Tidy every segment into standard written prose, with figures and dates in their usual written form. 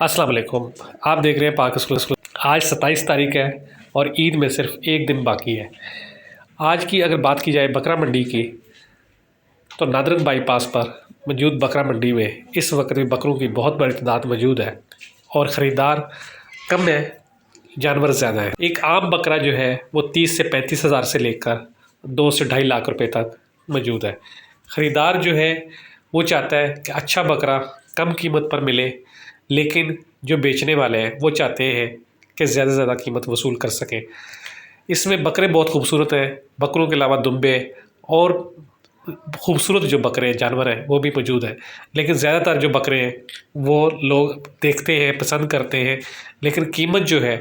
अस्सलाम वालेकुम। आप देख रहे हैं पाक स्कूल। आज 27 तारीख है और ईद में सिर्फ एक दिन बाकी है। आज की अगर बात की जाए बकरा मंडी की, तो नादरन बाईपास पर मौजूद बकरा मंडी में इस वक्त भी बकरों की बहुत बड़ी तादाद मौजूद है और ख़रीदार कम है, जानवर ज़्यादा है। एक आम बकरा जो है वो 30 से 35 हज़ार से लेकर 2 से 2.5 लाख रुपए तक मौजूद है। ख़रीदार जो है वो चाहता है कि अच्छा बकरा कम कीमत पर मिले, लेकिन जो बेचने वाले हैं वो चाहते हैं कि ज़्यादा से ज़्यादा कीमत वसूल कर सकें। इसमें बकरे बहुत खूबसूरत हैं, बकरों के अलावा दुम्बे और खूबसूरत जो बकरे जानवर हैं वो भी मौजूद हैं, लेकिन ज़्यादातर जो बकरे हैं वो लोग देखते हैं, पसंद करते हैं, लेकिन कीमत जो है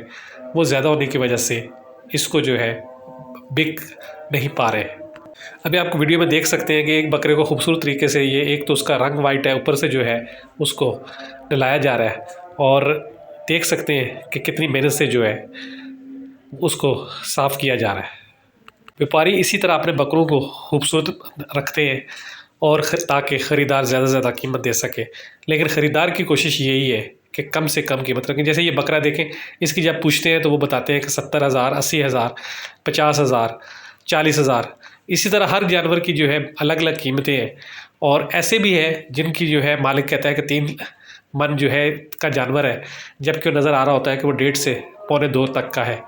वो ज़्यादा होने की वजह से इसको जो है बिक नहीं पा रहे हैं। अभी आपको वीडियो में देख सकते हैं कि एक बकरे को खूबसूरत तरीके से, ये एक तो उसका रंग वाइट है, ऊपर से जो है उसको नहलाया जा रहा है और देख सकते हैं कि कितनी मेहनत से जो है उसको साफ़ किया जा रहा है। व्यापारी इसी तरह अपने बकरों को खूबसूरत रखते हैं और ताकि ख़रीदार ज़्यादा से ज़्यादा कीमत दे सके, लेकिन ख़रीदार की कोशिश यही है कि कम से कम कीमत रखें। जैसे ये बकरा देखें, इसकी जब पूछते हैं तो वो बताते हैं कि 70,000, 80,000, 50,000, 40,000। इसी तरह हर जानवर की जो है अलग अलग कीमतें हैं और ऐसे भी हैं जिनकी जो है मालिक कहता है कि 3 मन जो है का जानवर है, जबकि वो नज़र आ रहा होता है कि वो 1.5 से 1.25 तक का है।